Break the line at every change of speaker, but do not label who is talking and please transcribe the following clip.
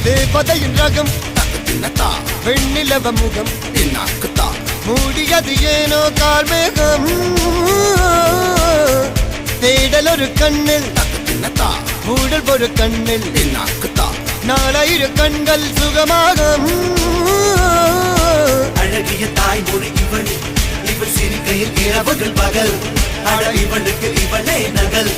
தேவதையின் ரகம் வெண்ணிலவ முகம் மூடியது ஏனோ கார்மேகம் தேடல் ஒரு கண்ணில் மூடல் ஒரு கண்ணில் நாலாயிர கண்கள் சுகமாக
அழகிய தாய்மொழி இவள் இவள் சிரிக்கையில் இரவுகள் பகல் அழ இவளுக்கு இவளே நகல்